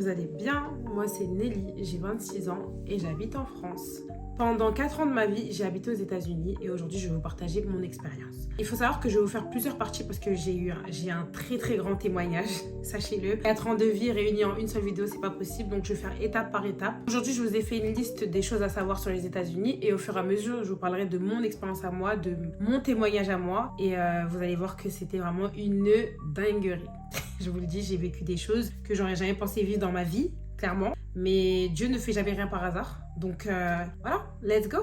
vous allez bien. Moi c'est Nelly, j'ai 26 ans et j'habite en France. Pendant 4 ans de ma vie, j'ai habité aux États-Unis et aujourd'hui je vais vous partager mon expérience. Il faut savoir que je vais vous faire plusieurs parties parce que j'ai un très grand témoignage, sachez-le. 4 ans de vie réunis en une seule vidéo, c'est pas possible, donc je vais faire étape par étape. Aujourd'hui je vous ai fait une liste des choses à savoir sur les États-Unis et au fur et à mesure je vous parlerai de mon expérience à moi, de mon témoignage à moi et vous allez voir que c'était vraiment une dinguerie. Je vous le dis, j'ai vécu des choses que j'aurais jamais pensé vivre dans ma vie, clairement. Mais Dieu ne fait jamais rien par hasard. Donc voilà, let's go.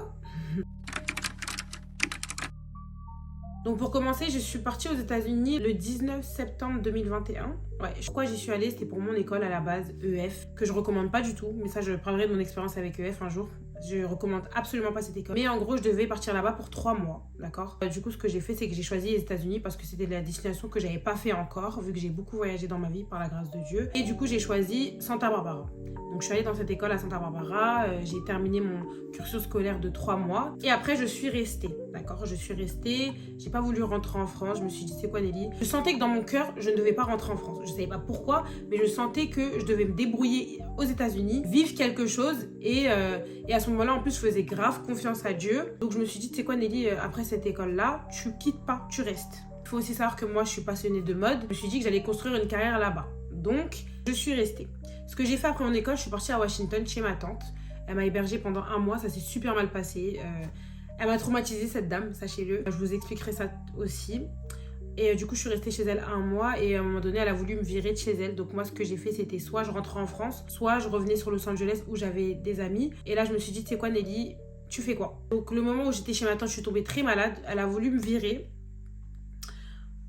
Donc pour commencer, je suis partie aux États-Unis le 19 septembre 2021. Ouais, pourquoi j'y suis allée, c'était pour mon école à la base, EF, que je recommande pas du tout. Mais ça, je parlerai de mon expérience avec EF un jour. Je recommande absolument pas cette école. Mais en gros, je devais partir là-bas pour 3 mois, d'accord? Du coup, ce que j'ai fait, c'est que j'ai choisi les États-Unis parce que c'était la destination que j'avais pas fait encore, vu que j'ai beaucoup voyagé dans ma vie par la grâce de Dieu. Et du coup, j'ai choisi Santa Barbara. Donc, je suis allée dans cette école à Santa Barbara. J'ai terminé mon cursus scolaire de 3 mois. Et après, je suis restée, d'accord? Je suis restée. J'ai pas voulu rentrer en France. Je me suis dit, c'est quoi, Nelly? Je sentais que dans mon cœur, je ne devais pas rentrer en France. Je savais pas pourquoi, mais je sentais que je devais me débrouiller aux États-Unis, vivre quelque chose et à ce moment-là, en plus, je faisais grave confiance à Dieu. Donc, je me suis dit, tu sais quoi, Nelly, après cette école-là, tu quittes pas, tu restes. Il faut aussi savoir que moi, je suis passionnée de mode. Je me suis dit que j'allais construire une carrière là-bas. Donc, je suis restée. Ce que j'ai fait après mon école, je suis partie à Washington chez ma tante. Elle m'a hébergée pendant 1 mois, ça s'est super mal passé. Elle m'a traumatisée, cette dame, sachez-le. Je vous expliquerai ça aussi. Et du coup, je suis restée chez elle 1 mois et à un moment donné, elle a voulu me virer de chez elle. Donc moi, ce que j'ai fait, c'était soit je rentrais en France, soit je revenais sur Los Angeles où j'avais des amis. Et là, je me suis dit, tu sais quoi, Nelly, tu fais quoi? Donc le moment où j'étais chez ma tante, je suis tombée très malade. Elle a voulu me virer.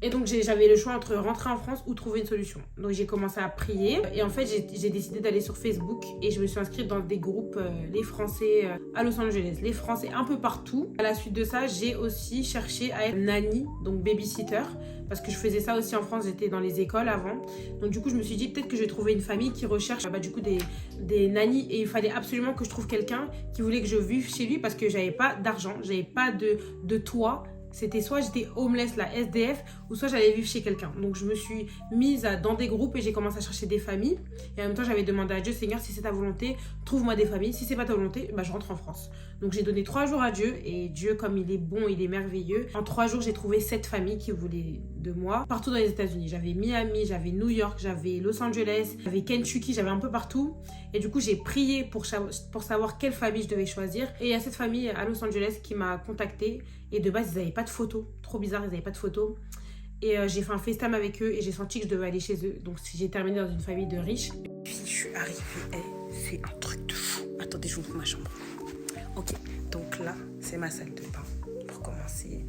Et donc j'avais le choix entre rentrer en France ou trouver une solution. Donc j'ai commencé à prier et en fait j'ai décidé d'aller sur Facebook et je me suis inscrite dans des groupes les Français à Los Angeles, les Français un peu partout. À la suite de ça, j'ai aussi cherché à être nanny, donc babysitter, parce que je faisais ça aussi en France, j'étais dans les écoles avant. Donc du coup je me suis dit peut-être que je vais trouver une famille qui recherche du coup des nannies et il fallait absolument que je trouve quelqu'un qui voulait que je vive chez lui parce que j'avais pas d'argent, j'avais pas de toit. C'était soit j'étais homeless, la SDF, ou soit j'allais vivre chez quelqu'un. Donc je me suis mise dans des groupes et j'ai commencé à chercher des familles. Et en même temps, j'avais demandé à Dieu, Seigneur, si c'est ta volonté, trouve-moi des familles. Si c'est pas ta volonté, je rentre en France. Donc j'ai donné 3 jours à Dieu. Et Dieu, comme il est bon, il est merveilleux. En 3 jours, j'ai trouvé 7 familles qui voulaient de moi. Partout dans les États-Unis. J'avais Miami, j'avais New York, j'avais Los Angeles, j'avais Kentucky, j'avais un peu partout. Et du coup, j'ai prié pour savoir quelle famille je devais choisir. Et il y a cette famille à Los Angeles qui m'a contactée. Et de base, ils n'avaient pas de photos. Trop bizarre, ils n'avaient pas de photos. Et j'ai fait un FaceTime avec eux et j'ai senti que je devais aller chez eux. Donc j'ai terminé dans une famille de riches. Puis je suis arrivée, c'est un truc de fou. Attendez, je vous montre ma chambre. Ok, donc là, c'est ma salle de bain. Pour commencer,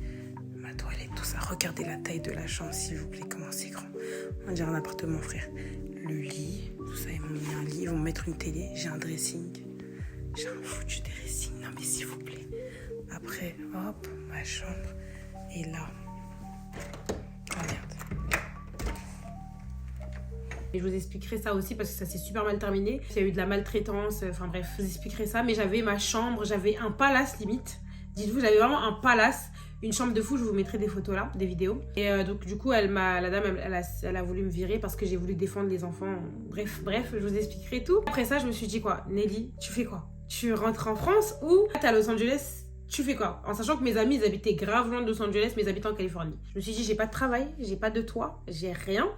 ma toilette, tout ça. Regardez la taille de la chambre, s'il vous plaît, comment c'est grand. On dirait un appartement, frère. Le lit, tout ça, ils m'ont mis un lit, ils vont mettre une télé. J'ai un dressing. J'ai un foutu dressing. Non mais s'il vous plaît. Après, hop, ma chambre. Et là, oh merde. Et je vous expliquerai ça aussi parce que ça s'est super mal terminé. Il y a eu de la maltraitance, enfin bref, je vous expliquerai ça. Mais j'avais ma chambre, j'avais un palace limite. Dites-vous, j'avais vraiment un palace, une chambre de fou. Je vous mettrai des photos là, des vidéos. Et donc du coup, la dame, elle a voulu me virer parce que j'ai voulu défendre les enfants. Bref, je vous expliquerai tout. Après ça, je me suis dit quoi, Nelly, tu fais quoi? Tu rentres en France ou t'es à Los Angeles? Tu fais quoi? En sachant que mes amis, ils habitaient grave loin de Los Angeles, mais ils habitaient en Californie. Je me suis dit, j'ai pas de travail, j'ai pas de toit, j'ai rien.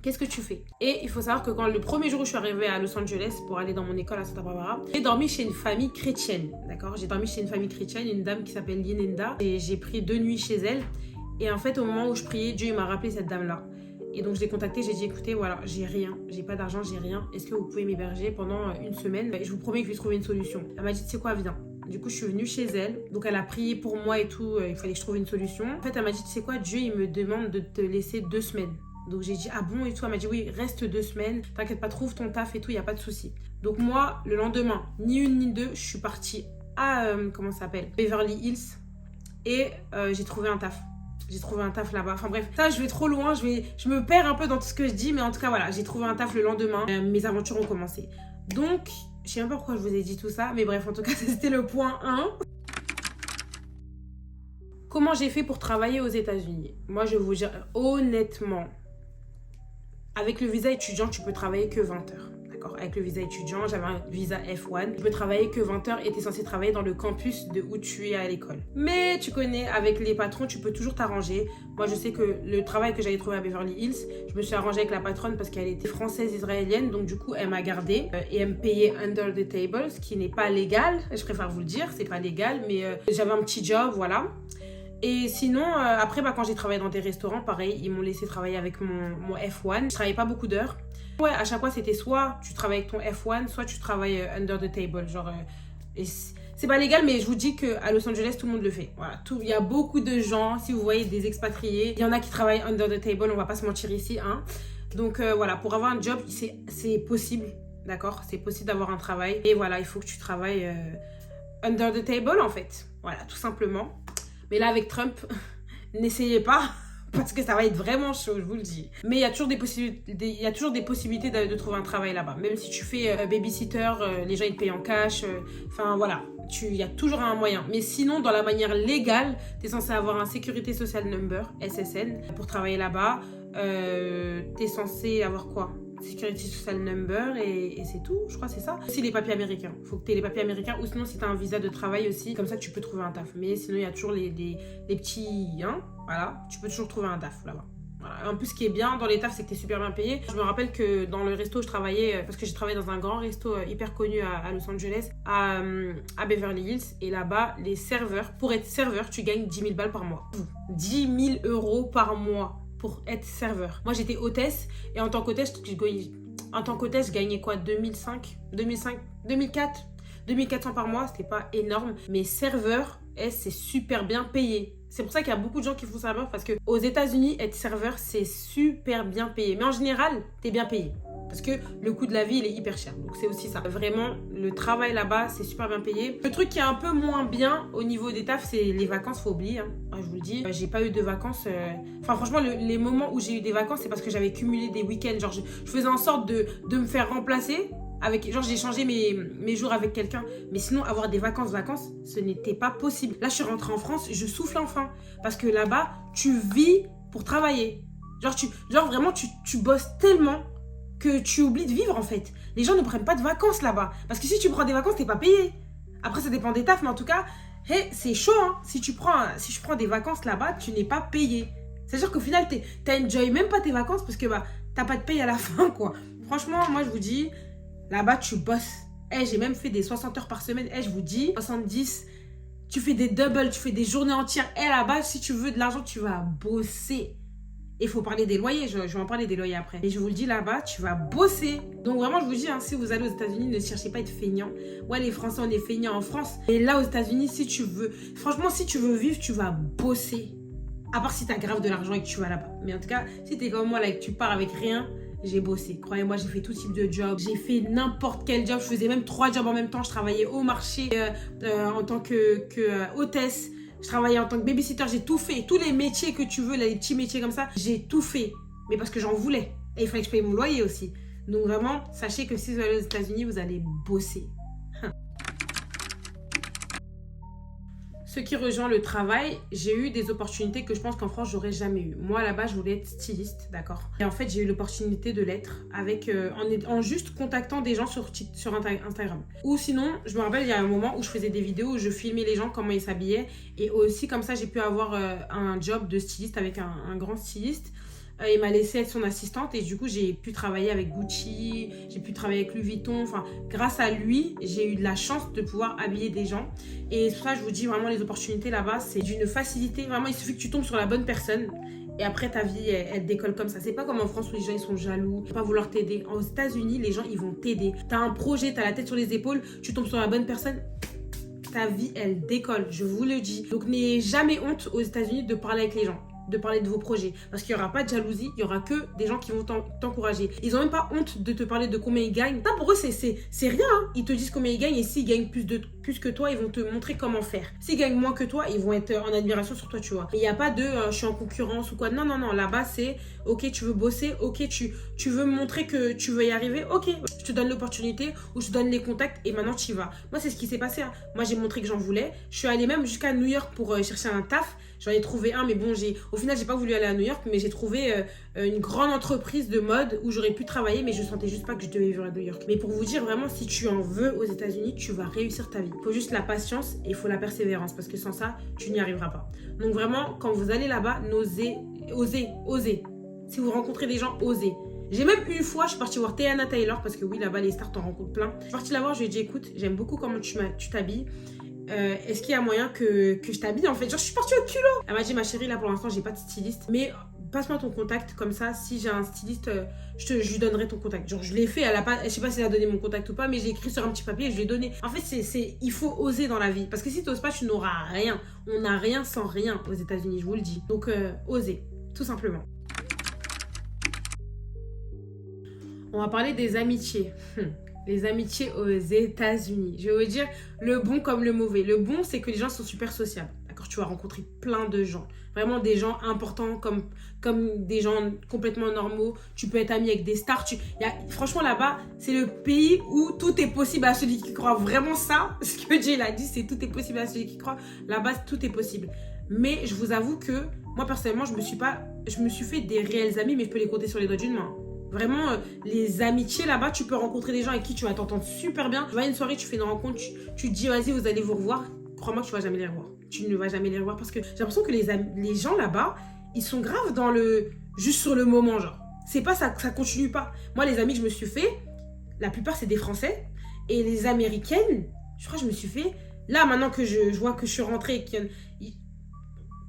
Qu'est-ce que tu fais? Et il faut savoir que quand le premier jour où je suis arrivée à Los Angeles pour aller dans mon école à Santa Barbara, j'ai dormi chez une famille chrétienne, d'accord? J'ai dormi chez une famille chrétienne, une dame qui s'appelle Linda, et j'ai pris 2 nuits chez elle. Et en fait, au moment où je priais, Dieu m'a rappelé cette dame-là. Et donc je l'ai contactée, j'ai dit écoutez, voilà, j'ai rien, j'ai pas d'argent, j'ai rien. Est-ce que vous pouvez m'héberger pendant 1 semaine? Je vous promets que je vais trouver une solution. Elle m'a dit tu sais quoi, viens. Du coup, je suis venue chez elle. Donc, elle a prié pour moi et tout. Il fallait que je trouve une solution. En fait, elle m'a dit, tu sais quoi, Dieu, il me demande de te laisser 2 semaines. Donc, j'ai dit, ah bon et tout. Elle m'a dit, oui, reste 2 semaines. T'inquiète pas, trouve ton taf et tout, il n'y a pas de souci. Donc, moi, le lendemain, ni une ni deux, je suis partie à, comment ça s'appelle? Beverly Hills. Et j'ai trouvé un taf. J'ai trouvé un taf là-bas. Enfin bref, ça, je vais trop loin. Je me perds un peu dans tout ce que je dis. Mais en tout cas, voilà, j'ai trouvé un taf le lendemain. Mes aventures ont commencé. Donc, je sais même pas pourquoi je vous ai dit tout ça. Mais bref, en tout cas, c'était le point 1. Comment j'ai fait pour travailler aux États-Unis? Moi, je vous dire honnêtement, avec le visa étudiant, tu peux travailler que 20 heures. d'accord. Avec le visa étudiant, j'avais un visa F1. Tu peux travailler que 20 heures et tu es censé travailler dans le campus de où tu es à l'école. Mais tu connais, avec les patrons, tu peux toujours t'arranger. Moi, je sais que le travail que j'avais trouvé à Beverly Hills, je me suis arrangée avec la patronne parce qu'elle était française israélienne. Donc, du coup, elle m'a gardée et elle me payait under the table, ce qui n'est pas légal. Je préfère vous le dire, c'est pas légal. Mais j'avais un petit job, voilà. Et sinon, après, quand j'ai travaillé dans des restaurants, pareil, ils m'ont laissé travailler avec mon F1. Je travaillais pas beaucoup d'heures. Ouais, à chaque fois, c'était soit tu travailles avec ton F1, soit tu travailles under the table. Genre, et c'est pas légal, mais je vous dis qu'à Los Angeles, tout le monde le fait. Voilà, il y a beaucoup de gens, si vous voyez des expatriés, il y en a qui travaillent under the table, on va pas se mentir ici, hein. Donc voilà, pour avoir un job, c'est possible, d'accord? C'est possible d'avoir un travail. Et voilà, il faut que tu travailles under the table, en fait. Voilà, tout simplement. Mais là, avec Trump, n'essayez pas, parce que ça va être vraiment chaud, je vous le dis. Mais il y a toujours des possibilités de trouver un travail là-bas. Même si tu fais babysitter, les gens ils te payent en cash. Enfin voilà, il y a toujours un moyen. Mais sinon, dans la manière légale, tu es censé avoir un Sécurité Social Number, SSN, pour travailler là-bas. Tu es censé avoir quoi? Security Social Number et c'est tout, je crois que c'est ça. Aussi les papiers américains, faut que tu aies les papiers américains ou sinon si tu as un visa de travail aussi, comme ça tu peux trouver un taf. Mais sinon il y a toujours les petits, hein, voilà, tu peux toujours trouver un taf là-bas. Voilà. En plus ce qui est bien dans les tafs c'est que tu es super bien payé. Je me rappelle que dans le resto je travaillais, parce que j'ai travaillé dans un grand resto hyper connu à Los Angeles, à Beverly Hills, et là-bas les serveurs, pour être serveur tu gagnes 10 000 balles par mois. 10 000 euros par mois pour être serveur. Moi, j'étais hôtesse et en tant qu'hôtesse, je gagnais quoi? 2400 par mois, c'était pas énorme. Mais serveur, c'est super bien payé. C'est pour ça qu'il y a beaucoup de gens qui font serveur parce qu'aux États-Unis, être serveur, c'est super bien payé. Mais en général, t'es bien payé. Parce que le coût de la vie, il est hyper cher. Donc c'est aussi ça. Vraiment, le travail là-bas, c'est super bien payé. Le truc qui est un peu moins bien au niveau des tafs, c'est les vacances, faut oublier. Hein. Je vous le dis, j'ai pas eu de vacances. Enfin franchement, les moments où j'ai eu des vacances, c'est parce que j'avais cumulé des week-ends. Genre je faisais en sorte de me faire remplacer. Genre j'ai changé mes jours avec quelqu'un. Mais sinon, avoir des vacances, ce n'était pas possible. Là, je suis rentrée en France, je souffle enfin. Parce que là-bas, tu vis pour travailler. Genre vraiment, tu bosses tellement que tu oublies de vivre en fait. Les gens ne prennent pas de vacances là-bas. Parce que si tu prends des vacances, t'es pas payé. Après, ça dépend des tafs, mais en tout cas, c'est chaud. Hein. Si je prends des vacances là-bas, tu n'es pas payé. C'est-à-dire qu'au final, t'enjoy même pas tes vacances parce que t'as pas de paye à la fin, quoi. Franchement, moi, je vous dis, là-bas, tu bosses. J'ai même fait des 60 heures par semaine. Je vous dis, 70, tu fais des doubles, tu fais des journées entières. Là-bas, si tu veux de l'argent, tu vas bosser. Il faut parler des loyers, je vais en parler des loyers après. Et je vous le dis là-bas, tu vas bosser. Donc vraiment, je vous dis, hein, si vous allez aux États-Unis, ne cherchez pas à être feignant. Ouais, les Français, on est feignants en France. Et là, aux États-Unis, si tu veux vivre, tu vas bosser. À part si tu as grave de l'argent et que tu vas là-bas. Mais en tout cas, si tu es comme moi là et que tu pars avec rien, j'ai bossé. Croyez-moi, j'ai fait tout type de job. J'ai fait n'importe quel job. Je faisais même 3 jobs en même temps. Je travaillais au marché en tant que hôtesse. Je travaillais en tant que babysitter, j'ai tout fait. Tous les métiers que tu veux, là, les petits métiers comme ça, j'ai tout fait. Mais parce que j'en voulais. Et il fallait que je paye mon loyer aussi. Donc vraiment, sachez que si vous allez aux États-Unis, vous allez bosser. Ce qui rejoint le travail, j'ai eu des opportunités que je pense qu'en France, j'aurais jamais eu. Moi, là-bas, je voulais être styliste, d'accord. Et en fait, j'ai eu l'opportunité de l'être en juste contactant des gens sur Instagram. Ou sinon, je me rappelle, il y a un moment où je faisais des vidéos où je filmais les gens, comment ils s'habillaient. Et aussi, comme ça, j'ai pu avoir un job de styliste avec un grand styliste. Il m'a laissé être son assistante et du coup j'ai pu travailler avec Gucci, j'ai pu travailler avec Louis Vuitton. Enfin, grâce à lui, j'ai eu de la chance de pouvoir habiller des gens. Et c'est pour ça que je vous dis vraiment, les opportunités là-bas, c'est d'une facilité. Vraiment, il suffit que tu tombes sur la bonne personne. Et après, ta vie, elle décolle comme ça. C'est pas comme en France où les gens, ils sont jaloux, ils vont pas vouloir t'aider. Aux États-Unis, les gens, ils vont t'aider. T'as un projet, t'as la tête sur les épaules, tu tombes sur la bonne personne, ta vie, elle décolle. Je vous le dis. Donc, n'ayez jamais honte aux États-Unis de parler avec les gens, de parler de vos projets. Parce qu'il n'y aura pas de jalousie, il n'y aura que des gens qui vont t'encourager. Ils n'ont même pas honte de te parler de combien ils gagnent. Non, pour eux, c'est rien. Hein. Ils te disent combien ils gagnent et s'ils gagnent plus que toi, ils vont te montrer comment faire. S'ils gagnent moins que toi, ils vont être en admiration sur toi, tu vois. Il n'y a pas de je suis en concurrence ou quoi. Non, non, non. Là-bas, c'est ok, tu veux bosser, ok, tu veux me montrer que tu veux y arriver, ok, je te donne l'opportunité ou je te donne les contacts et maintenant tu y vas. Moi, c'est ce qui s'est passé. Hein. Moi, j'ai montré que j'en voulais. Je suis allée même jusqu'à New York pour chercher un taf. J'en ai trouvé un, mais bon, au final, j'ai pas voulu aller à New York, mais j'ai trouvé une grande entreprise de mode où j'aurais pu travailler, mais je sentais juste pas que je devais vivre à New York. Mais pour vous dire vraiment, si tu en veux aux États-Unis, tu vas réussir ta vie. Il faut juste la patience et il faut la persévérance, parce que sans ça, tu n'y arriveras pas. Donc vraiment, quand vous allez là-bas, osez. Si vous rencontrez des gens, osez. J'ai même une fois, je suis partie voir Teyana Taylor, parce que oui, là-bas, les stars, t'en rencontrent plein. Je suis partie la voir, je lui ai dit, écoute, j'aime beaucoup comment tu t'habilles. Est-ce qu'il y a moyen que je t'habille en fait? Genre, je suis partie au culot. Elle m'a dit, ma chérie, là pour l'instant, j'ai pas de styliste, mais passe-moi ton contact, comme ça, si j'ai un styliste, je lui donnerai ton contact. Genre, je l'ai fait, je sais pas si elle a donné mon contact ou pas, mais j'ai écrit sur un petit papier et je lui ai donné. En fait, il faut oser dans la vie, parce que si t'oses pas, tu n'auras rien. On n'a rien sans rien aux États-Unis, je vous le dis. Donc, osez, tout simplement. On va parler des amitiés. Les amitiés aux États-Unis. Je vais vous dire le bon comme le mauvais. Le bon, c'est que les gens sont super sociables. D'accord, tu vas rencontrer plein de gens. Vraiment des gens importants comme des gens complètement normaux. Tu peux être ami avec des stars. Franchement, là-bas, c'est le pays où tout est possible à celui qui croit. Vraiment ça, ce que Jay l'a dit, c'est tout est possible à celui qui croit. Là-bas, tout est possible. Mais je vous avoue que moi, personnellement, je me suis fait des réels amis, mais je peux les compter sur les doigts d'une main. Vraiment, les amitiés là-bas, tu peux rencontrer des gens avec qui tu vas t'entendre super bien. Tu vas à une soirée, tu fais une rencontre, tu te dis vas-y, vous allez vous revoir. Crois-moi que tu vas jamais les revoir. Tu ne vas jamais les revoir parce que j'ai l'impression que les gens là-bas, ils sont graves dans juste sur le moment, genre. C'est pas ça, ça continue pas. Moi, les amis que je me suis fait, la plupart c'est des Français. Et les Américaines, je crois que je me suis fait. Là, maintenant que je vois que je suis rentrée et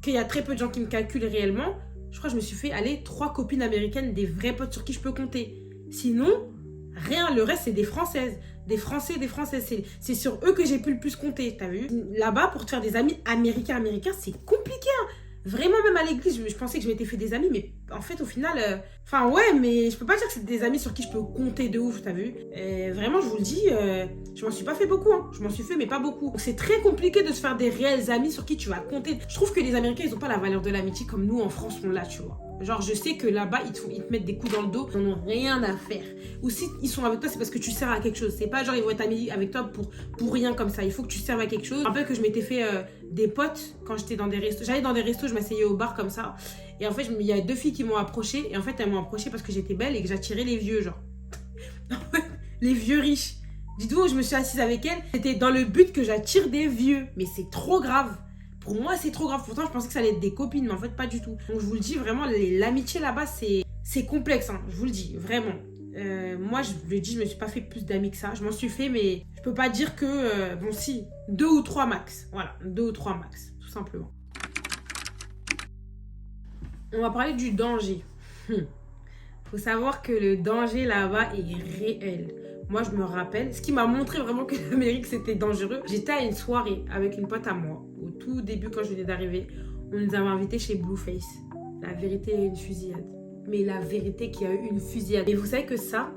qu'il y a très peu de gens qui me calculent réellement. Je crois que je me suis fait, 3 copines américaines, des vrais potes sur qui je peux compter. Sinon, rien, le reste, c'est des Françaises. Des Français, des Françaises. C'est sur eux que j'ai pu le plus compter, t'as vu? Là-bas, pour te faire des amis américains, c'est compliqué, hein. Vraiment, même à l'église, je pensais que je m'étais fait des amis, mais en fait, au final... ouais, mais je peux pas dire que c'est des amis sur qui je peux compter de ouf, t'as vu? Vraiment, je vous le dis, je m'en suis pas fait beaucoup, hein. Je m'en suis fait, mais pas beaucoup. Donc, c'est très compliqué de se faire des réels amis sur qui tu vas compter. Je trouve que les Américains, ils ont pas la valeur de l'amitié comme nous, en France, on l'a, tu vois. Genre, je sais que là-bas, ils te mettent des coups dans le dos, ils n'en ont rien à faire. Ou si ils sont avec toi, c'est parce que tu sers à quelque chose. C'est pas genre, ils vont être amis avec toi pour rien comme ça. Il faut que tu serves à quelque chose. Je me rappelle que je m'étais fait des potes quand j'étais dans des restos. J'allais dans des restos, je m'asseyais au bar comme ça. Et en fait, il y a 2 filles qui m'ont approchée. Et en fait, elles m'ont approchée parce que j'étais belle et que j'attirais les vieux, genre. Les vieux riches. Dites-vous, je me suis assise avec elles. C'était dans le but que j'attire des vieux. Mais c'est trop grave. Pour moi, c'est trop grave. Pourtant, je pensais que ça allait être des copines, mais en fait, pas du tout. Donc, je vous le dis, vraiment, l'amitié là-bas, c'est complexe, hein. Je vous le dis, vraiment. Moi, je le dis, je me suis pas fait plus d'amis que ça. Je m'en suis fait, mais je peux pas dire que... bon, si, 2 ou 3 max. Voilà, 2 ou 3 max, tout simplement. On va parler du danger. Faut savoir que le danger là-bas est réel. Moi, je me rappelle, ce qui m'a montré vraiment que l'Amérique, c'était dangereux. J'étais à une soirée avec une pote à moi. Au tout début, quand je venais d'arriver, on nous avait invités chez Blueface. La vérité est une fusillade. Mais la vérité qu'il y a eu une fusillade. Et vous savez que ça,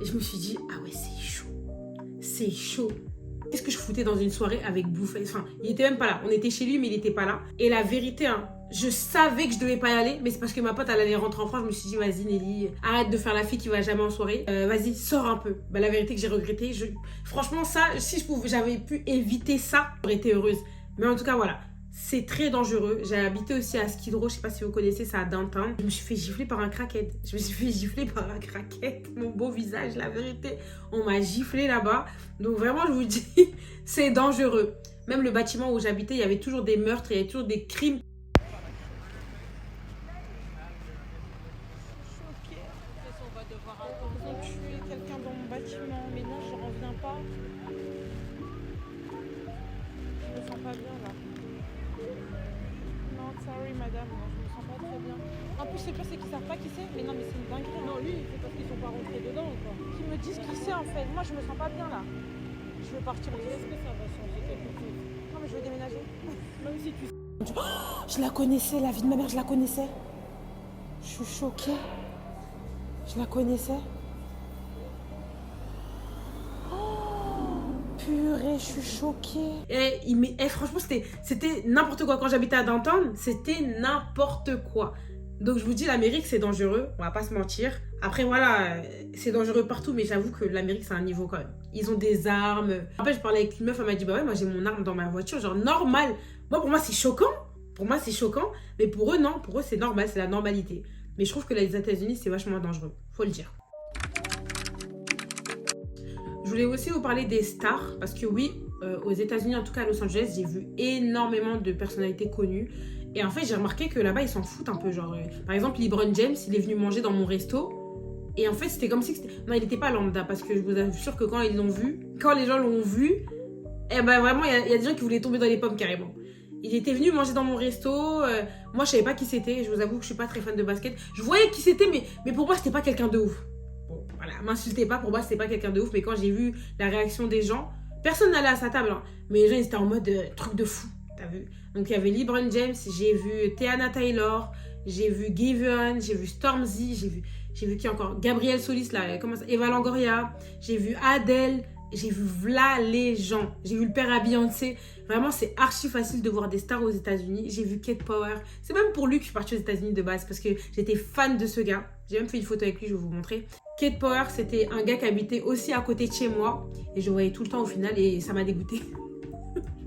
je me suis dit, ah ouais, c'est chaud. C'est chaud. Qu'est-ce que je foutais dans une soirée avec Blueface? Enfin, il était même pas là. On était chez lui, mais il était pas là. Et la vérité, hein, je savais que je devais pas y aller, mais c'est parce que ma pote, elle allait rentrer en France. Je me suis dit, vas-y Nelly, arrête de faire la fille qui va jamais en soirée. Vas-y, sors un peu. Bah, la vérité que j'ai regretté. Franchement, ça, si j'avais pu éviter ça, j'aurais été heureuse. Mais en tout cas, voilà. C'est très dangereux. J'ai habité aussi à Skid Row, je sais pas si vous connaissez, c'est à Downtown. Je me suis fait gifler par un crackhead. Mon beau visage, la vérité. On m'a giflé là-bas. Donc vraiment, je vous dis, c'est dangereux. Même le bâtiment où j'habitais, il y avait toujours des meurtres, il y avait toujours des crimes. On va devoir attendre. Ils ont tué quelqu'un dans mon bâtiment, mais non, je reviens pas. Je me sens pas bien là. Non, sorry madame, non, je me sens pas très bien. En plus, c'est c'est qu'ils savent pas qui c'est, mais non, mais c'est une dinguerie. Hein. Non, lui, c'est parce qu'ils sont pas rentrés dedans ou quoi. Qui me disent qui c'est en fait. Moi, je me sens pas bien là. Je veux partir. Est-ce que ça va changer quelque chose? Non, mais je veux déménager. Même si tu. Oh, je la connaissais, la vie de ma mère, je la connaissais. Je suis choquée. Je la connaissais. Purée, je suis choquée. Et franchement, c'était n'importe quoi. Quand j'habitais à Downtown, c'était n'importe quoi. Donc je vous dis, l'Amérique, c'est dangereux. On va pas se mentir. Après, voilà, c'est dangereux partout. Mais j'avoue que l'Amérique, c'est un niveau quand même. Ils ont des armes. Après, je parlais avec une meuf, elle m'a dit, bah ouais, moi j'ai mon arme dans ma voiture. Genre normal. Moi, pour moi, c'est choquant. Pour moi, c'est choquant, mais pour eux, non. Pour eux, c'est normal, c'est la normalité. Mais je trouve que les États-Unis, c'est vachement dangereux. Faut le dire. Je voulais aussi vous parler des stars, parce que oui, aux États-Unis, en tout cas à Los Angeles, j'ai vu énormément de personnalités connues. Et en fait, j'ai remarqué que là-bas, ils s'en foutent un peu. Genre, par exemple, LeBron James, il est venu manger dans mon resto. Et en fait, c'était comme si c'était... Non, il n'était pas lambda, parce que je vous assure que quand ils l'ont vu, quand les gens l'ont vu, eh ben vraiment, il y a des gens qui voulaient tomber dans les pommes carrément. Il était venu manger dans mon resto. Moi, je savais pas qui c'était. Je vous avoue que je suis pas très fan de basket. Je voyais qui c'était, mais pour moi, c'était pas quelqu'un de ouf. Bon, voilà, m'insultez pas. Pour moi, c'était pas quelqu'un de ouf. Mais quand j'ai vu la réaction des gens, personne n'allait à sa table. Hein, mais les gens, ils étaient en mode truc de fou. T'as vu? Donc, il y avait LeBron James. J'ai vu Teyana Taylor. J'ai vu Giveon. J'ai vu Stormzy. J'ai vu qui encore? Gabriel Solis, là. Comment ça? Eva Longoria. J'ai vu Adele. J'ai vu v'là les gens. J'ai vu le père à Beyoncé. Vraiment, c'est archi facile de voir des stars aux États-Unis. J'ai vu Kate Power. C'est même pour lui que je suis partie aux États-Unis de base parce que j'étais fan de ce gars. J'ai même fait une photo avec lui, je vais vous montrer. Kate Power, c'était un gars qui habitait aussi à côté de chez moi. Et je le voyais tout le temps au final et ça m'a dégoûtée.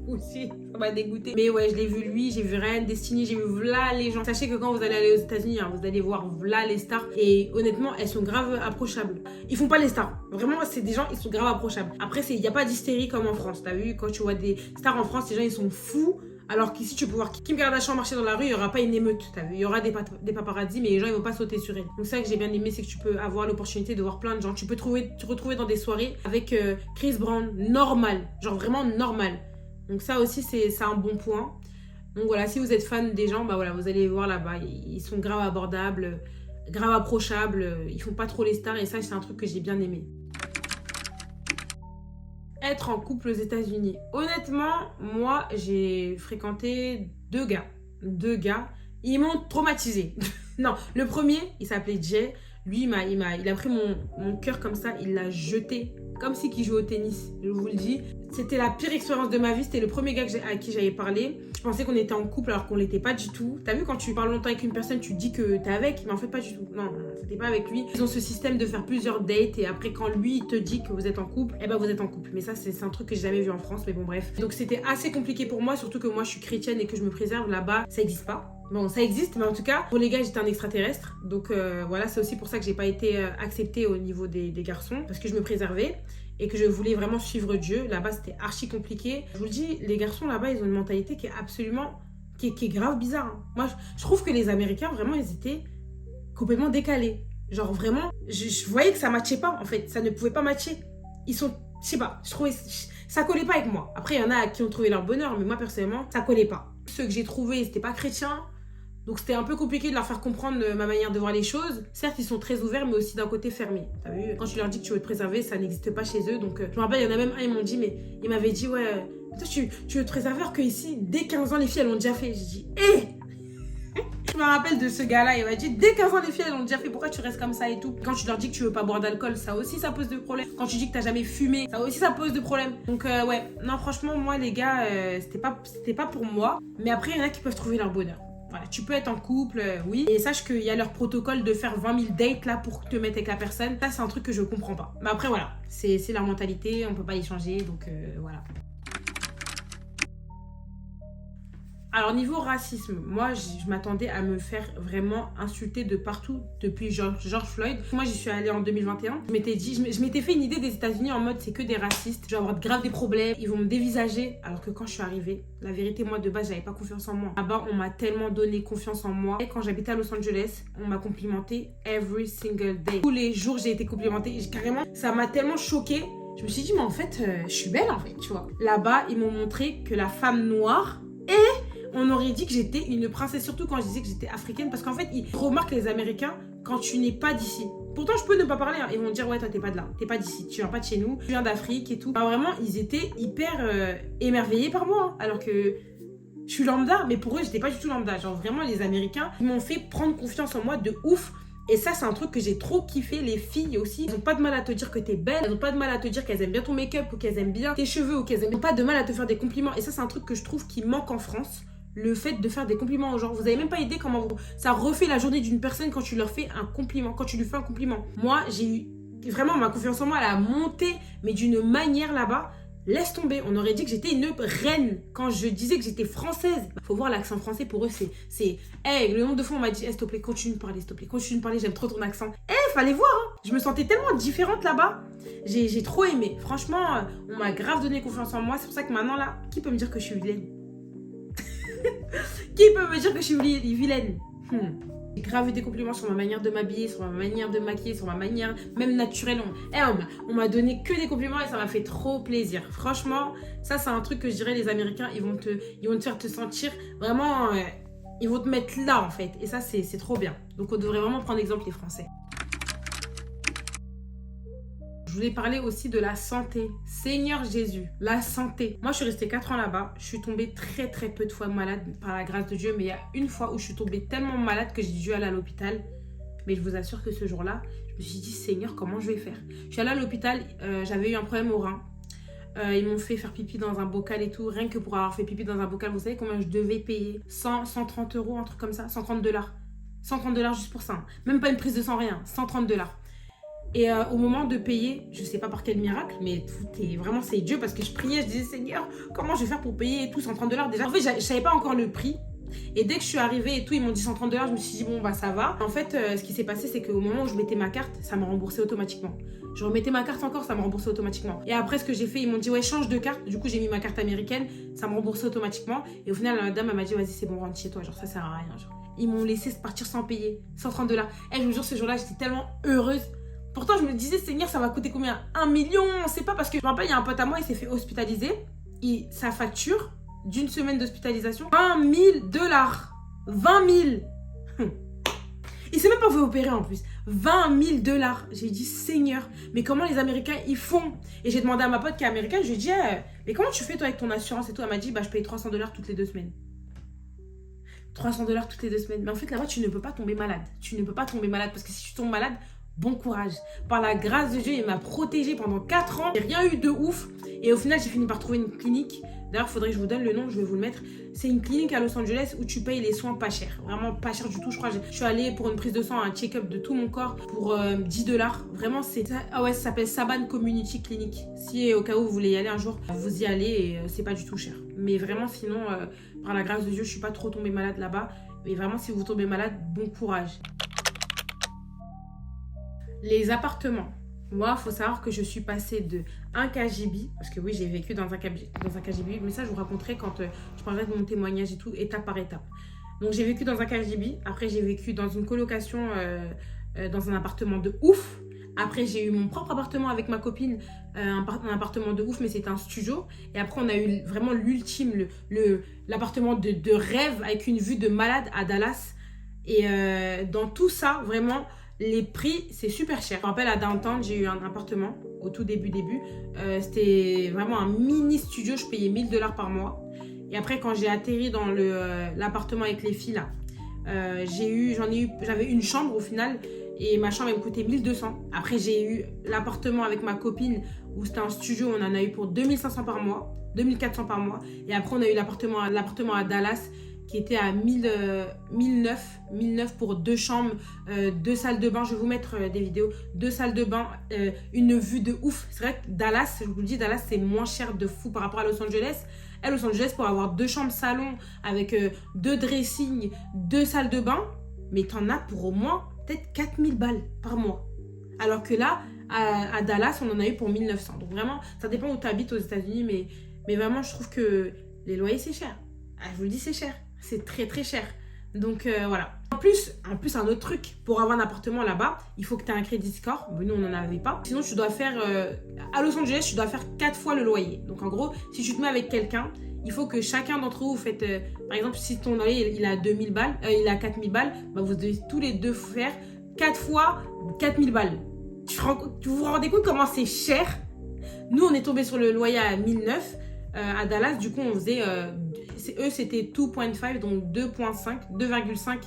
Aussi, ça m'a dégoûté. Mais ouais, je l'ai vu lui, j'ai vu Ryan Destiny, j'ai vu v'là les gens. Sachez que quand vous allez aller aux États-Unis, hein, vous allez voir v'là les stars. Et honnêtement, elles sont grave approchables. Ils font pas les stars. Vraiment, c'est des gens, ils sont grave approchables. Après, il n'y a pas d'hystérie comme en France. T'as vu, quand tu vois des stars en France, les gens, ils sont fous. Alors qu'ici, tu peux voir Kim Kardashian marcher dans la rue, il n'y aura pas une émeute. T'as vu, il y aura des paparazzi, mais les gens, ils vont pas sauter sur elle. Donc ça que j'ai bien aimé, c'est que tu peux avoir l'opportunité de voir plein de gens. Tu peux te retrouver dans des soirées avec Chris Brown, normal. Genre vraiment normal. Donc ça aussi, c'est un bon point. Donc voilà, si vous êtes fan des gens, bah voilà, vous allez les voir là-bas. Ils sont grave abordables, grave approchables. Ils font pas trop les stars et ça, c'est un truc que j'ai bien aimé. Être en couple aux États-Unis. Honnêtement, moi, j'ai fréquenté deux gars. Ils m'ont traumatisée. Non, le premier, il s'appelait Jay. Lui, il a pris mon cœur comme ça, il l'a jeté. Comme si qu'il jouait au tennis, je vous le dis. C'était la pire expérience de ma vie. C'était le premier gars à qui j'avais parlé. Je pensais qu'on était en couple alors qu'on l'était pas du tout. T'as vu, quand tu parles longtemps avec une personne, tu dis que t'es avec, mais en fait pas du tout. Non, c'était pas avec lui. Ils ont ce système de faire plusieurs dates et après quand lui il te dit que vous êtes en couple, eh ben vous êtes en couple. Mais ça c'est un truc que j'ai jamais vu en France, mais bon bref. Donc c'était assez compliqué pour moi, surtout que moi je suis chrétienne et que je me préserve. Là-bas, ça existe pas. Bon, ça existe, mais en tout cas, pour les gars, j'étais un extraterrestre. Donc voilà, c'est aussi pour ça que j'ai pas été acceptée au niveau des garçons, parce que je me préservais et que je voulais vraiment suivre Dieu. Là-bas, c'était archi compliqué. Je vous le dis, les garçons là-bas, ils ont une mentalité qui est absolument, qui est grave bizarre. Hein. Moi, je trouve que les Américains, vraiment, ils étaient complètement décalés. Genre vraiment, je voyais que ça matchait pas, en fait. Ça ne pouvait pas matcher. Ils sont, je sais pas, je trouvais, ça collait pas avec moi. Après, il y en a qui ont trouvé leur bonheur, mais moi, personnellement, ça collait pas. Ceux que j'ai trouvés, c'était pas chrétiens. Donc c'était un peu compliqué de leur faire comprendre ma manière de voir les choses. Certes, ils sont très ouverts, mais aussi d'un côté fermé. T'as vu? Quand tu leur dis que tu veux te préserver, ça n'existe pas chez eux. Donc je me rappelle, il y en a même un, ils m'ont dit, mais il m'avait dit, ouais, toi tu veux te préserver alors qu'ici, dès 15 ans, les filles, elles l'ont déjà fait. J'ai dit, hé Je me rappelle de ce gars-là, il m'a dit, dès 15 ans, les filles, elles l'ont déjà fait, pourquoi tu restes comme ça et tout? Quand tu leur dis que tu veux pas boire d'alcool, ça aussi, ça pose de problèmes. Quand tu dis que t'as jamais fumé, ça aussi, ça pose de problèmes. Donc ouais, non, franchement, moi, les gars, c'était pas pour moi. Mais après, il y en a qui peuvent trouver leur bonheur. Voilà, tu peux être en couple, oui. Et sache qu'il y a leur protocole de faire 20 000 dates là pour te mettre avec la personne. Ça, c'est un truc que je comprends pas. Mais après, voilà, c'est leur mentalité, on peut pas y changer, donc voilà. Alors, niveau racisme, moi, je m'attendais à me faire vraiment insulter de partout depuis George Floyd. Moi, j'y suis allée en 2021. Je m'étais fait une idée des États-Unis en mode c'est que des racistes. Je vais avoir grave des problèmes. Ils vont me dévisager. Alors que quand je suis arrivée, la vérité, moi, de base, j'avais pas confiance en moi. Là-bas, on m'a tellement donné confiance en moi. Et quand j'habitais à Los Angeles, on m'a complimenté every single day. Tous les jours, j'ai été complimentée. Et carrément, ça m'a tellement choquée. Je me suis dit, mais en fait, je suis belle, en fait, tu vois. Là-bas, ils m'ont montré que la femme noire on aurait dit que j'étais une princesse, surtout quand je disais que j'étais africaine, parce qu'en fait, ils remarquent les Américains quand tu n'es pas d'ici. Pourtant, je peux ne pas parler, hein. Ils vont dire, ouais, toi, t'es pas de là, t'es pas d'ici, tu viens pas de chez nous, tu viens d'Afrique et tout. Enfin, vraiment, ils étaient hyper émerveillés par moi, hein. Alors que je suis lambda, mais pour eux, j'étais pas du tout lambda. Genre, vraiment, les Américains, ils m'ont fait prendre confiance en moi de ouf. Et ça, c'est un truc que j'ai trop kiffé. Les filles aussi, elles n'ont pas de mal à te dire que t'es belle. Elles n'ont pas de mal à te dire qu'elles aiment bien ton make-up ou qu'elles aiment bien tes cheveux ou qu'elles aiment pas de mal à te faire des compliments. Et ça, c'est un truc que je trouve qui manque en France. Le fait de faire des compliments aux gens. Vous avez même pas idée comment ça refait la journée d'une personne quand tu leur fais un compliment, quand tu lui fais un compliment. Moi, j'ai eu vraiment ma confiance en moi, elle a monté, mais d'une manière là-bas. Laisse tomber, on aurait dit que j'étais une reine quand je disais que j'étais française. Faut voir l'accent français, pour eux, hey, le nombre de fois on m'a dit, s'il te plaît, continue de parler, s'il te plaît, continue de parler, j'aime trop ton accent. Fallait voir, hein. Je me sentais tellement différente là-bas. J'ai trop aimé. Franchement, on m'a grave donné confiance en moi. C'est pour ça que maintenant, là, qui peut me dire que je suis vilaine? Qui peut me dire que je suis vilaine? J'ai grave eu des compliments sur ma manière de m'habiller, sur ma manière de me maquiller, sur ma manière même naturelle. On m'a donné que des compliments et ça m'a fait trop plaisir. Franchement, ça c'est un truc que je dirais les Américains, ils vont te faire te sentir vraiment... ils vont te mettre là en fait. Et ça c'est trop bien. Donc on devrait vraiment prendre exemple les Français. Je voulais parler aussi de la santé. Seigneur Jésus, la santé. Moi, je suis restée 4 ans là-bas. Je suis tombée très peu de fois malade par la grâce de Dieu. Mais il y a une fois où je suis tombée tellement malade que j'ai dû aller à l'hôpital. Mais je vous assure que ce jour-là, je me suis dit, Seigneur, comment je vais faire? Je suis allée à l'hôpital, j'avais eu un problème au rein. Ils m'ont fait faire pipi dans un bocal et tout. Rien que pour avoir fait pipi dans un bocal, vous savez combien je devais payer? 130 €, un truc comme ça, 130 $. 130 $ juste pour ça. Hein. Même pas une prise de sang, rien. 130 $. Et au moment de payer, je sais pas par quel miracle, mais vraiment c'est Dieu parce que je priais, je disais Seigneur, comment je vais faire pour payer et tout 130 $ déjà. En fait, je savais pas encore le prix. Et dès que je suis arrivée et tout, ils m'ont dit 130 $, je me suis dit bon bah ça va. En fait, ce qui s'est passé, c'est qu'au moment où je mettais ma carte, ça m'a remboursé automatiquement. Je remettais ma carte encore, ça m'a remboursé automatiquement. Et après, ce que j'ai fait, ils m'ont dit ouais, change de carte. Du coup, j'ai mis ma carte américaine, ça m'a remboursé automatiquement. Et au final, la dame, elle m'a dit vas-y, c'est bon, rentre chez toi, genre ça sert à rien. Genre. Ils m'ont laissé partir sans payer, 130 $. Et je vous jure, ce jour-là, j'étais tellement heureuse. Pourtant, je me disais, Seigneur, ça va coûter combien? 1 million? C'est pas parce que je me rappelle, il y a un pote à moi, il s'est fait hospitaliser. Sa facture d'une semaine d'hospitalisation, 20 000 $. 20 000. Il s'est même pas fait opérer en plus. 20 000 $. J'ai dit, Seigneur, mais comment les Américains ils font? Et j'ai demandé à ma pote qui est américaine, je lui ai dit, mais comment tu fais toi avec ton assurance et tout? Elle m'a dit, bah je paye 300 $ toutes les 2 semaines. 300 $ toutes les 2 semaines. Mais en fait, là-bas, tu ne peux pas tomber malade. Tu ne peux pas tomber malade parce que si tu tombes malade, bon courage. Par la grâce de Dieu, il m'a protégée pendant 4 ans. J'ai rien eu de ouf. Et au final, j'ai fini par trouver une clinique. D'ailleurs, il faudrait que je vous donne le nom, je vais vous le mettre. C'est une clinique à Los Angeles où tu payes les soins pas cher. Vraiment pas cher du tout. Je crois que je suis allée pour une prise de sang, un check-up de tout mon corps pour 10 $. Vraiment, c'est... Ah ouais, ça s'appelle Saban Community Clinic. Si au cas où vous voulez y aller un jour, vous y allez et c'est pas du tout cher. Mais vraiment, sinon, par la grâce de Dieu, je suis pas trop tombée malade là-bas. Mais vraiment, si vous tombez malade, bon courage. Les appartements. Moi, il faut savoir que je suis passée de 1 KGB, parce que oui, j'ai vécu dans un KGB, mais ça, je vous raconterai quand je parlerai de mon témoignage et tout, étape par étape. Donc, j'ai vécu dans un KGB. Après, j'ai vécu dans une colocation, dans un appartement de ouf. Après, j'ai eu mon propre appartement avec ma copine, un appartement de ouf, mais c'était un studio. Et après, on a eu vraiment l'ultime, l'appartement de rêve avec une vue de malade à Dallas. Et dans tout ça, vraiment... Les prix, c'est super cher. Je me rappelle, à Downtown, j'ai eu un appartement au tout début. C'était vraiment un mini studio. Je payais 1 000 $ par mois. Et après, quand j'ai atterri dans l'appartement avec les filles, là, j'avais une chambre au final. Et ma chambre, elle me coûtait 1 200. Après, j'ai eu l'appartement avec ma copine où c'était un studio. On en a eu pour 2 500 par mois, 2 400 par mois. Et après, on a eu l'appartement à Dallas qui était à 1009 pour 2 chambres, 2 salles de bain. Je vais vous mettre des vidéos. 2 salles de bain, une vue de ouf. C'est vrai que Dallas, je vous le dis, Dallas, c'est moins cher de fou par rapport à Los Angeles. À Los Angeles, pour avoir 2 chambres salon avec 2 dressings, 2 salles de bain, mais t'en as pour au moins peut-être 4 000 $ par mois. Alors que là, à Dallas, on en a eu pour 1 900. Donc vraiment, ça dépend où tu habites aux États-Unis, mais vraiment, je trouve que les loyers, c'est cher. Je vous le dis, c'est cher. C'est très cher. Donc voilà. En plus, un autre truc, pour avoir un appartement là-bas, il faut que tu aies un crédit score. Nous, on n'en avait pas. Sinon, tu dois faire, à Los Angeles, tu dois faire 4 fois le loyer. Donc en gros, si tu te mets avec quelqu'un, il faut que chacun d'entre vous faites, par exemple, si ton loyer, il a 2000 $, il a 4000 $, bah, vous devez tous les deux faire 4 fois 4000 $. Vous vous rendez compte comment c'est cher? Nous, on est tombé sur le loyer à 1009 à Dallas. Du coup, on faisait... eux, c'était 2.5, donc 2,5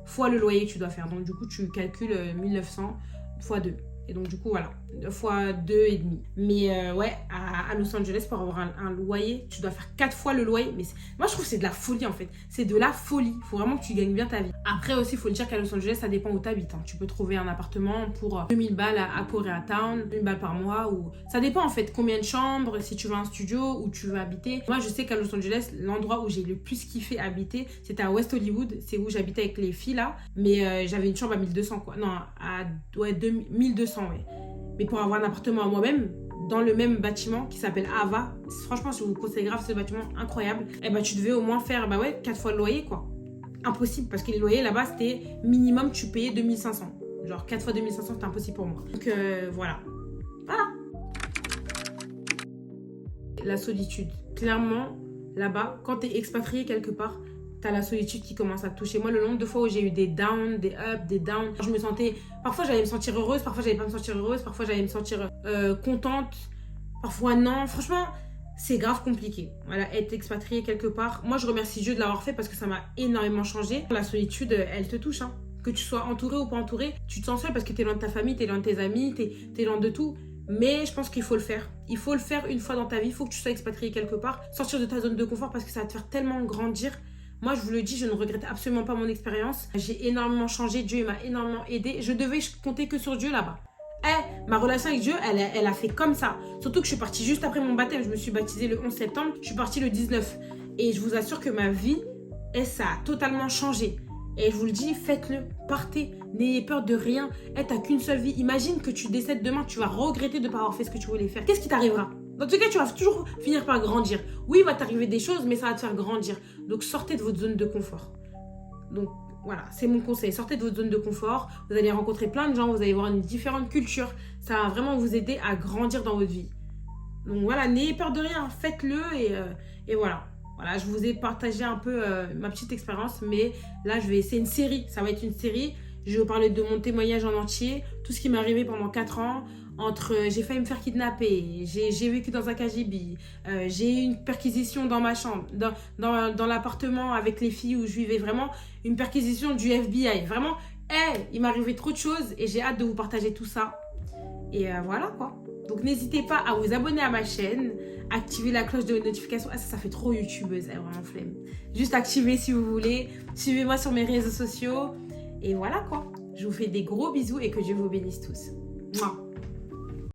fois le loyer que tu dois faire. Donc, du coup, tu calcules 1900 fois 2. Et donc, du coup, voilà. fois 2,5. Mais ouais, à Los Angeles, pour avoir un loyer, tu dois faire 4 fois le loyer. Mais moi, je trouve que c'est de la folie en fait. C'est de la folie. Il faut vraiment que tu gagnes bien ta vie. Après aussi, il faut le dire qu'à Los Angeles, ça dépend où tu habites. Hein. Tu peux trouver un appartement pour 2000 balles à Koreatown, 1000 balles par mois. Ou... Ça dépend en fait combien de chambres, si tu veux un studio, où tu veux habiter. Moi, je sais qu'à Los Angeles, l'endroit où j'ai le plus kiffé habiter, c'était à West Hollywood. C'est où j'habitais avec les filles là. Mais j'avais une chambre à 1200 quoi. Non, à 1200, ouais. Mais pour avoir un appartement à moi-même, dans le même bâtiment qui s'appelle Ava, franchement, je vous conseille grave ce bâtiment incroyable, et bah tu devais au moins faire 4 fois le loyer quoi. Impossible, parce que les loyers là-bas, c'était minimum, tu payais 2500. Genre 4 fois 2500, c'était impossible pour moi. Donc voilà. Voilà. La solitude. Clairement, là-bas, quand t'es expatrié quelque part, t'as la solitude qui commence à te toucher. Moi, le nombre de fois où j'ai eu des downs, des ups, des downs, je me sentais... Parfois, j'allais me sentir heureuse, parfois, j'allais pas me sentir heureuse, parfois, j'allais me sentir contente, parfois non. Franchement, c'est grave compliqué. Voilà, être expatrié quelque part. Moi, je remercie Dieu de l'avoir fait parce que ça m'a énormément changé. La solitude, elle te touche, hein. Que tu sois entouré ou pas entouré, tu te sens seul parce que t'es loin de ta famille, t'es loin de tes amis, t'es loin de tout. Mais je pense qu'il faut le faire. Il faut le faire une fois dans ta vie. Il faut que tu sois expatrié quelque part. Sortir de ta zone de confort parce que ça va te faire tellement grandir. Moi, je vous le dis, je ne regrette absolument pas mon expérience. J'ai énormément changé. Dieu m'a énormément aidé. Je devais compter que sur Dieu là-bas. Ma relation avec Dieu, elle a fait comme ça. Surtout que je suis partie juste après mon baptême. Je me suis baptisée le 11 septembre. Je suis partie le 19. Et je vous assure que ma vie, ça a totalement changé. Et je vous le dis, faites-le. Partez. N'ayez peur de rien. T'as qu'une seule vie. Imagine que tu décèdes demain. Tu vas regretter de ne pas avoir fait ce que tu voulais faire. Qu'est-ce qui t'arrivera ? Dans tous les cas, tu vas toujours finir par grandir. Oui, il va t'arriver des choses, mais ça va te faire grandir. Donc, sortez de votre zone de confort. Donc, voilà, c'est mon conseil. Sortez de votre zone de confort. Vous allez rencontrer plein de gens. Vous allez voir une différente culture. Ça va vraiment vous aider à grandir dans votre vie. Donc, voilà, n'ayez peur de rien. Faites-le et voilà. Voilà, je vous ai partagé un peu ma petite expérience. Mais là, c'est une série. Ça va être une série. Je vais vous parler de mon témoignage en entier. Tout ce qui m'est arrivé pendant 4 ans. J'ai failli me faire kidnapper, j'ai vécu dans un KGB, j'ai eu une perquisition dans ma chambre, dans l'appartement avec les filles où je vivais, vraiment une perquisition du FBI. Vraiment, il m'arrivait trop de choses et j'ai hâte de vous partager tout ça. Et voilà quoi. Donc n'hésitez pas à vous abonner à ma chaîne, activer la cloche de notification. Ça fait trop youtubeuse, vraiment flemme. Juste activer si vous voulez. Suivez-moi sur mes réseaux sociaux. Et voilà quoi. Je vous fais des gros bisous et que Dieu vous bénisse tous. Mouah.